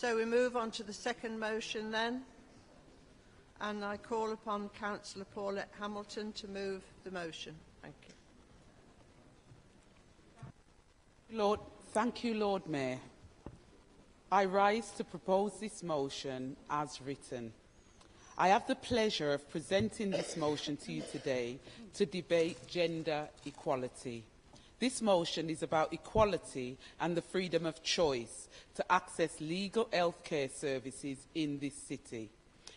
So we move on to the second motion then. And I call upon Councillor Paulette Hamilton to move the motion. Thank you. Thank you, Lord Mayor. I rise to propose this motion as written. I have the pleasure of presenting this motion to you today to debate gender equality. This motion is about equality and the freedom of choice to access legal healthcare services in this city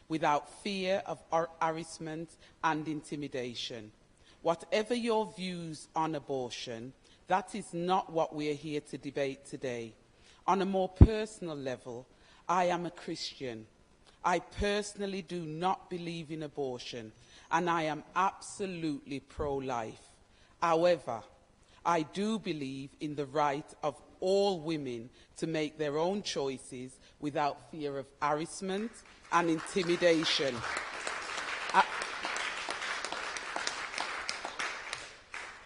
without fear of harassment and intimidation. Whatever your views on abortion, that is not what we are here to debate today. On a more personal level, I am a Christian. I personally do not believe in abortion, and I am absolutely pro-life. However, I do believe in the right of all women to make their own choices without fear of harassment and intimidation.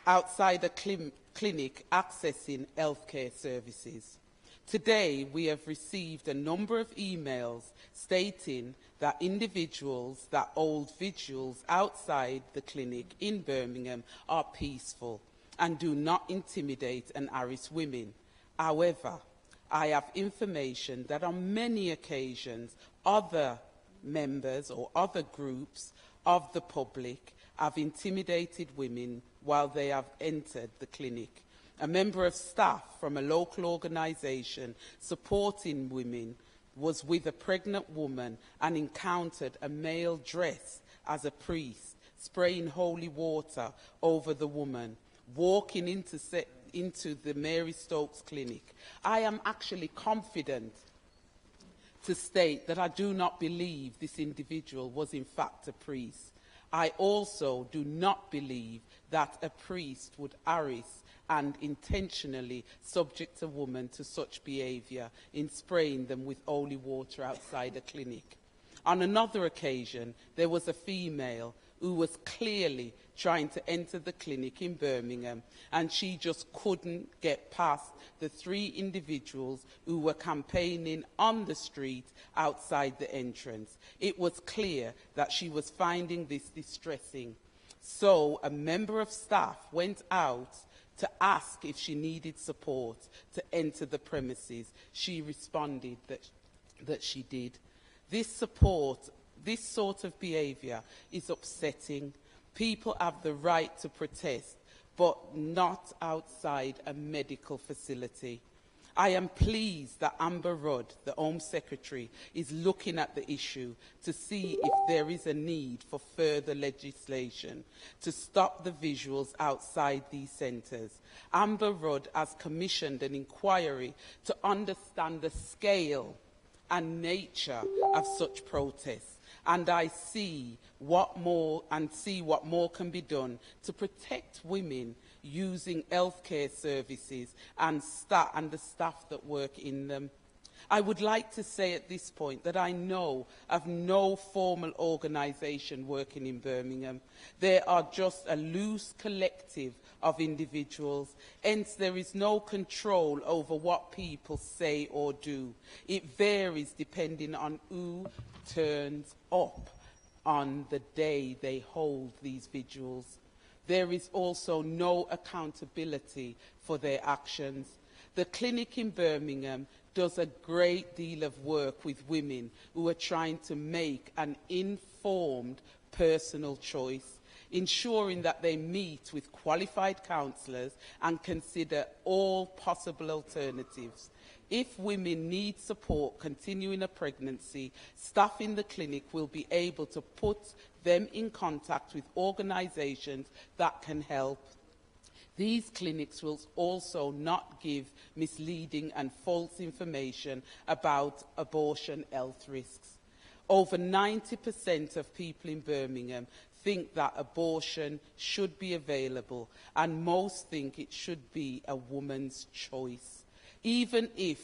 Outside a clinic accessing healthcare services. Today, we have received a number of emails stating that individuals that hold vigils outside the clinic in Birmingham are peaceful and do not intimidate and harass women. However, I have information that on many occasions, other members or other groups of the public have intimidated women while they have entered the clinic. A member of staff from a local organisation supporting women was with a pregnant woman and encountered a male dressed as a priest spraying holy water over the woman, walking into the Mary Stokes clinic. I am actually confident to state that I do not believe this individual was in fact a priest. I also do not believe that a priest would harass and intentionally subject a woman to such behaviour in spraying them with holy water outside a clinic. On another occasion, there was a female who was clearly trying to enter the clinic in Birmingham, and she just couldn't get past the 3 individuals who were campaigning on the street outside the entrance. It was clear that she was finding this distressing. So a member of staff went out to ask if she needed support to enter the premises. She responded that she did. This sort of behaviour is upsetting. People have the right to protest, but not outside a medical facility. I am pleased that Amber Rudd, the Home Secretary, is looking at the issue to see if there is a need for further legislation to stop the visuals outside these centres. Amber Rudd has commissioned an inquiry to understand the scale and nature of such protests, and I see what more can be done to protect women using healthcare services and the staff that work in them. I would like to say at this point that I know of no formal organisation working in Birmingham. There are just a loose collective of individuals, hence there is no control over what people say or do. It varies depending on who turns up on the day they hold these vigils. There is also no accountability for their actions. The clinic in Birmingham does a great deal of work with women who are trying to make an informed personal choice, ensuring that they meet with qualified counsellors and consider all possible alternatives. If women need support continuing a pregnancy, staff in the clinic will be able to put them in contact with organisations that can help. These clinics will also not give misleading and false information about abortion health risks. Over 90% of people in Birmingham think that abortion should be available, and most think it should be a woman's choice, even if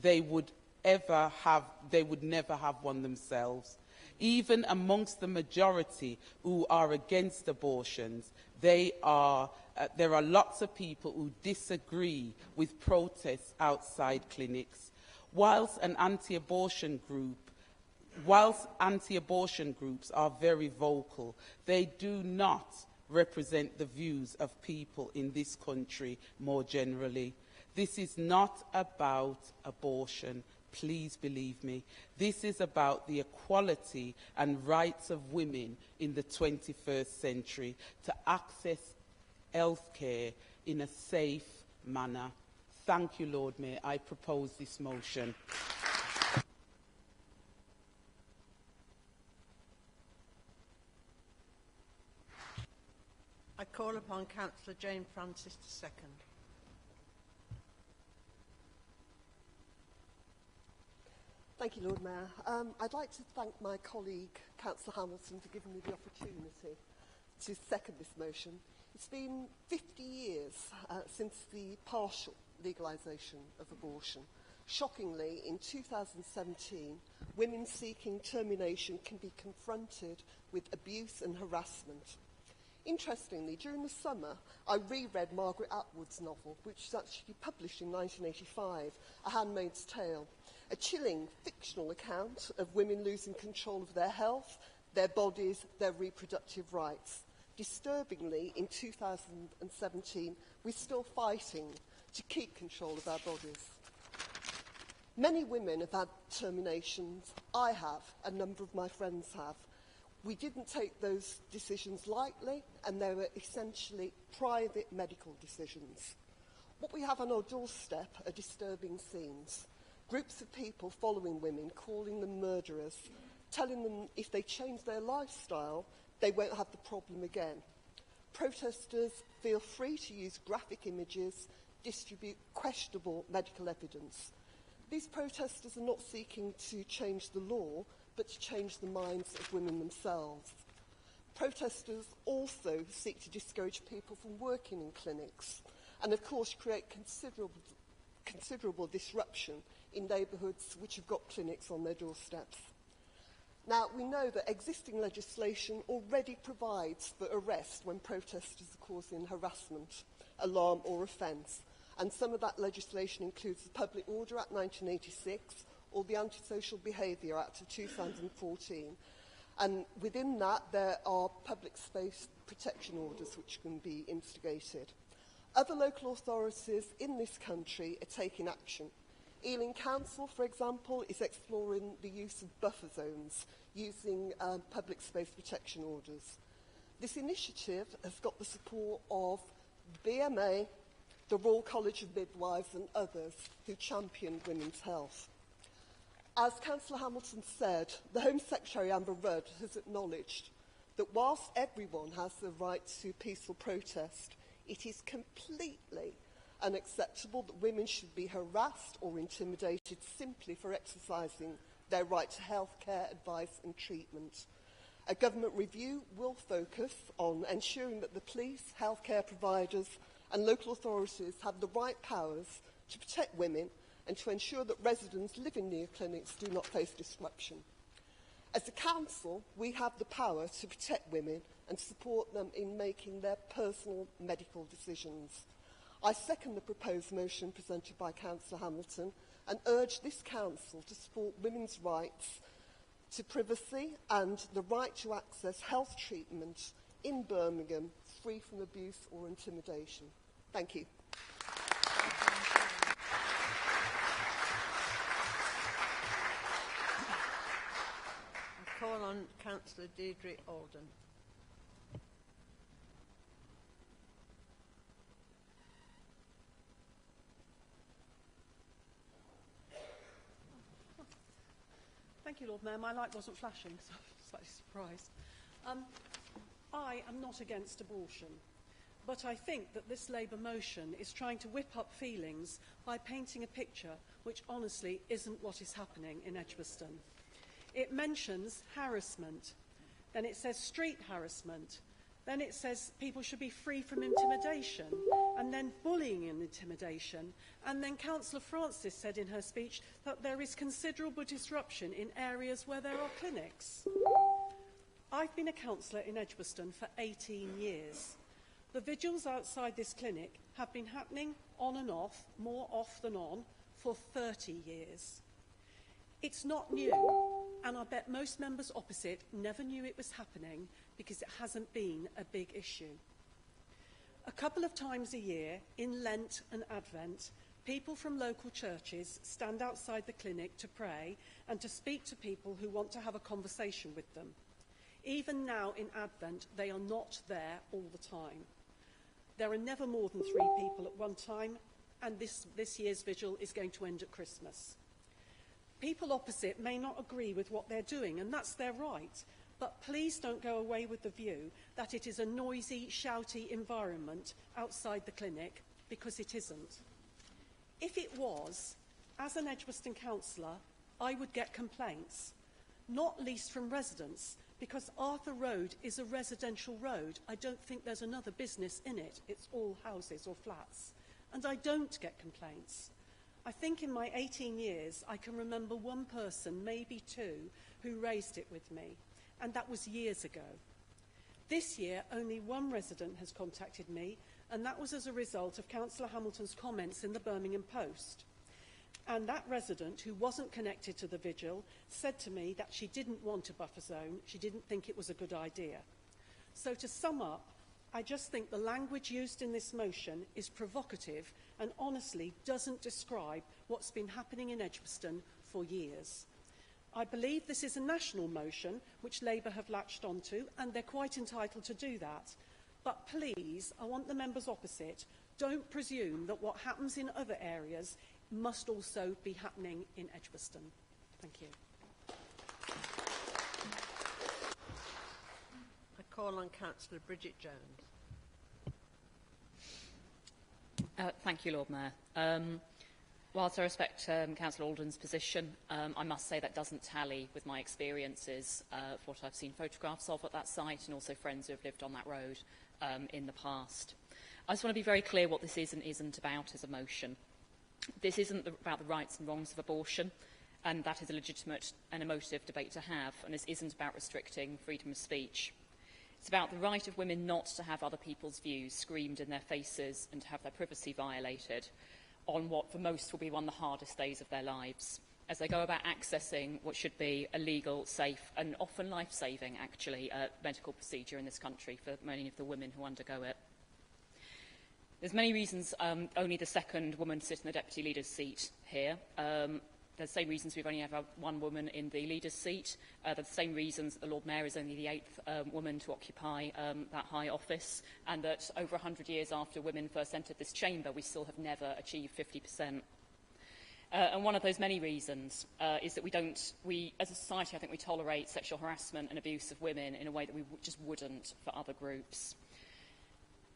they would never have one themselves. Even amongst the majority who are against abortions, there are lots of people who disagree with protests outside clinics. Whilst anti-abortion groups are very vocal, they do not represent the views of people in this country more generally. This is not about abortion, please believe me. This is about the equality and rights of women in the 21st century to access healthcare in a safe manner. Thank you, Lord Mayor. I propose this motion. I call upon Councillor Jane Francis to second. Thank you, Lord Mayor. I'd like to thank my colleague, Councillor Hamilton, for giving me the opportunity to second this motion. It's been 50 years since the partial legalisation of abortion. Shockingly, in 2017, women seeking termination can be confronted with abuse and harassment. Interestingly, during the summer, I reread Margaret Atwood's novel, which was actually published in 1985, A Handmaid's Tale, a chilling fictional account of women losing control of their health, their bodies, their reproductive rights. Disturbingly, in 2017, we're still fighting to keep control of our bodies. Many women have had terminations. I have, a number of my friends have. We didn't take those decisions lightly, and they were essentially private medical decisions. What we have on our doorstep are disturbing scenes. Groups of people following women, calling them murderers, telling them if they change their lifestyle, they won't have the problem again. Protesters feel free to use graphic images, distribute questionable medical evidence. These protesters are not seeking to change the law, but to change the minds of women themselves. Protesters also seek to discourage people from working in clinics and, of course, create considerable disruption in neighbourhoods which have got clinics on their doorsteps. Now, we know that existing legislation already provides for arrest when protesters are causing harassment, alarm or offence, and some of that legislation includes the Public Order Act 1986 or the Antisocial Behaviour Act of 2014. And within that, there are public space protection orders which can be instigated. Other local authorities in this country are taking action. Ealing Council, for example, is exploring the use of buffer zones using public space protection orders. This initiative has got the support of the BMA, the Royal College of Midwives and others who champion women's health. As Councillor Hamilton said, the Home Secretary Amber Rudd has acknowledged that whilst everyone has the right to peaceful protest, it is completely unacceptable that women should be harassed or intimidated simply for exercising their right to healthcare, advice and treatment. A government review will focus on ensuring that the police, healthcare providers and local authorities have the right powers to protect women and to ensure that residents living near clinics do not face disruption. As a council, we have the power to protect women and support them in making their personal medical decisions. I second the proposed motion presented by Councillor Hamilton and urge this council to support women's rights to privacy and the right to access health treatment in Birmingham free from abuse or intimidation. Thank you. I call on Councillor Deirdre Alden. Thank you, Lord Mayor. My light wasn't flashing, so I'm slightly surprised. I am not against abortion, but I think that this Labour motion is trying to whip up feelings by painting a picture which honestly isn't what is happening in Edgbaston. It mentions harassment, then it says street harassment, then it says people should be free from intimidation, and then bullying and intimidation. And then Councillor Francis said in her speech that there is considerable disruption in areas where there are clinics. I've been a councillor in Edgbaston for 18 years. The vigils outside this clinic have been happening on and off, more off than on, for 30 years. It's not new, and I bet most members opposite never knew it was happening because it hasn't been a big issue. A couple of times a year, in Lent and Advent, people from local churches stand outside the clinic to pray and to speak to people who want to have a conversation with them. Even now in Advent, they are not there all the time. There are never more than 3 people at one time, and this year's vigil is going to end at Christmas. People opposite may not agree with what they're doing, and that's their right, but please don't go away with the view that it is a noisy, shouty environment outside the clinic, because it isn't. If it was, as an Edgbaston councillor, I would get complaints, not least from residents, because Arthur Road is a residential road. I don't think there's another business in it. It's all houses or flats. And I don't get complaints. I think in my 18 years, I can remember one person, maybe 2, who raised it with me, and that was years ago. This year, only 1 resident has contacted me, and that was as a result of Councillor Hamilton's comments in the Birmingham Post. And that resident, who wasn't connected to the vigil, said to me that she didn't want a buffer zone, she didn't think it was a good idea. So to sum up, I just think the language used in this motion is provocative and honestly doesn't describe what's been happening in Edgbaston for years. I believe this is a national motion which Labour have latched onto, and they're quite entitled to do that. But please, I want the members opposite, don't presume that what happens in other areas must also be happening in Edgbaston. Thank you. I call on Councillor Bridget Jones. Thank you, Lord Mayor. Whilst I respect Councillor Alden's position, I must say that doesn't tally with my experiences of what I've seen photographs of at that site, and also friends who have lived on that road in the past. I just want to be very clear what this is and isn't about as a motion. This isn't about the rights and wrongs of abortion, and that is a legitimate and emotive debate to have, and this isn't about restricting freedom of speech. It's about the right of women not to have other people's views screamed in their faces and to have their privacy violated on what for most will be one of the hardest days of their lives, as they go about accessing what should be a legal, safe and often life-saving, actually, medical procedure in this country for many of the women who undergo it. There's many reasons only the second woman to sit in the deputy leader's seat here. There's the same reasons we've only ever 1 woman in the leader's seat. There's the same reasons that the Lord Mayor is only the 8th woman to occupy that high office, and that over 100 years after women first entered this chamber, we still have never achieved 50%. And one of those many reasons is that we, as a society, I think we tolerate sexual harassment and abuse of women in a way that we just wouldn't for other groups.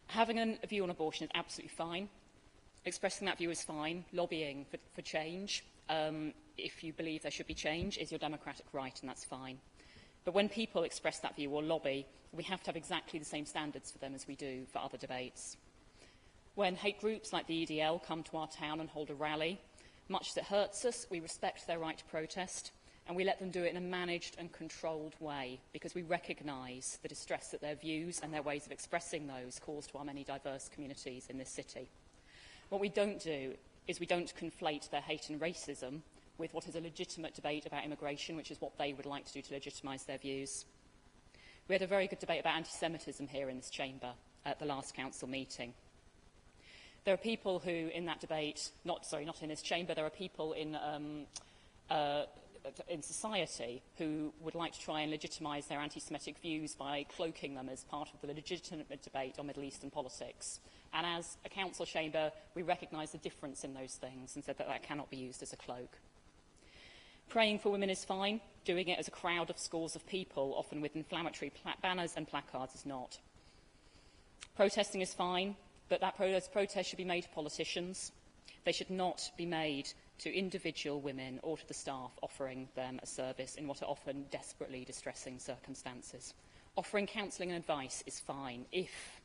Having a view on abortion is absolutely fine. Expressing that view is fine. Lobbying for change, if you believe there should be change, is your democratic right, and that's fine. But when people express that view or lobby, we have to have exactly the same standards for them as we do for other debates. When hate groups like the EDL come to our town and hold a rally, much as it hurts us, we respect their right to protest, and we let them do it in a managed and controlled way, because we recognise the distress that their views and their ways of expressing those cause to our many diverse communities in this city. What we don't do is we don't conflate their hate and racism with what is a legitimate debate about immigration, which is what they would like to do to legitimise their views. We had a very good debate about anti-Semitism here in this chamber at the last council meeting. There are people who, in that debate, not in this chamber, there are people in society who would like to try and legitimise their anti-Semitic views by cloaking them as part of the legitimate debate on Middle Eastern politics. And as a council chamber, we recognise the difference in those things and said that that cannot be used as a cloak. Praying for women is fine. Doing it as a crowd of scores of people, often with inflammatory banners and placards, is not. Protesting is fine, but that protest should be made to politicians. They should not be made to individual women or to the staff offering them a service in what are often desperately distressing circumstances. Offering counselling and advice is fine if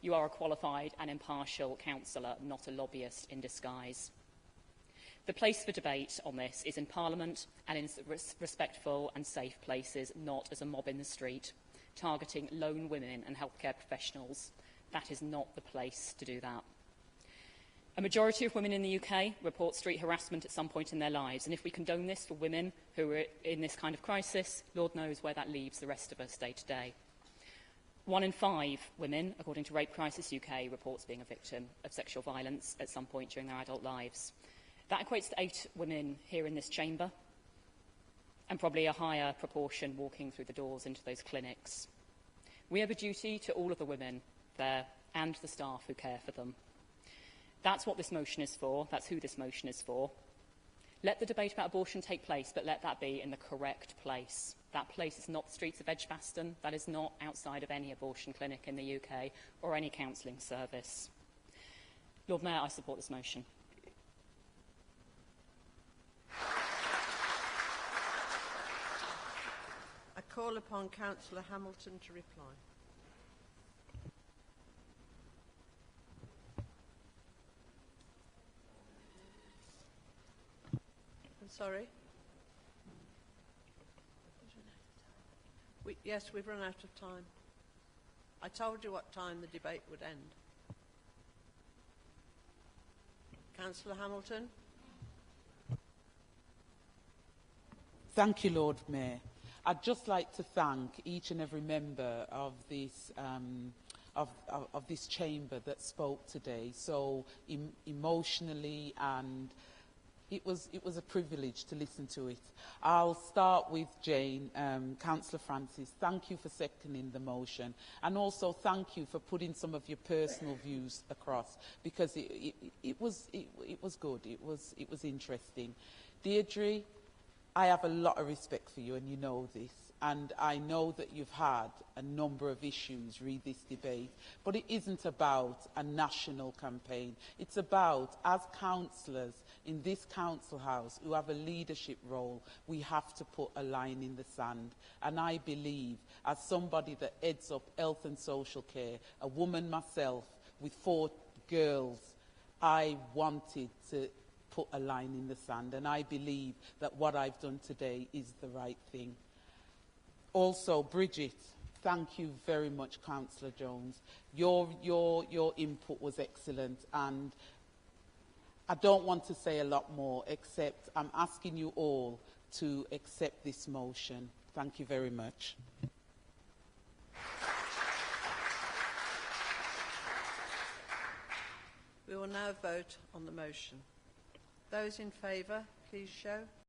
you are a qualified and impartial counsellor, not a lobbyist in disguise. The place for debate on this is in Parliament and in respectful and safe places, not as a mob in the street, targeting lone women and healthcare professionals. That is not the place to do that. A majority of women in the UK report street harassment at some point in their lives, and if we condone this for women who are in this kind of crisis, Lord knows where that leaves the rest of us day to day. 1 in 5 women, according to Rape Crisis UK, reports being a victim of sexual violence at some point during their adult lives. That equates to 8 women here in this chamber, and probably a higher proportion walking through the doors into those clinics. We have a duty to all of the women there and the staff who care for them. That's what this motion is for. That's who this motion is for. Let the debate about abortion take place, but let that be in the correct place. That place is not the streets of Edgbaston. That is not outside of any abortion clinic in the UK or any counselling service. Lord Mayor, I support this motion. I call upon Councillor Hamilton to reply. Sorry? Yes, we've run out of time. I told you what time the debate would end. Councillor Hamilton? Thank you, Lord Mayor. I'd just like to thank each and every member of this of this chamber that spoke today so emotionally, and it was a privilege to listen to it. I'll start with Jane. Councillor Francis, thank you for seconding the motion, and also thank you for putting some of your personal views across, because it was good. It was interesting. Deirdre, I have a lot of respect for you, and you know this. And I know that you've had a number of issues read this debate, but it isn't about a national campaign. It's about, as councillors in this council house who have a leadership role, we have to put a line in the sand. And I believe, as somebody that heads up health and social care, a woman myself with 4 girls, I wanted to put a line in the sand, and I believe that what I've done today is the right thing. Also, Bridget, thank you very much, Councillor Jones. Your input was excellent, and I don't want to say a lot more, except I'm asking you all to accept this motion. Thank you very much. We will now vote on the motion. Those in favour, please show.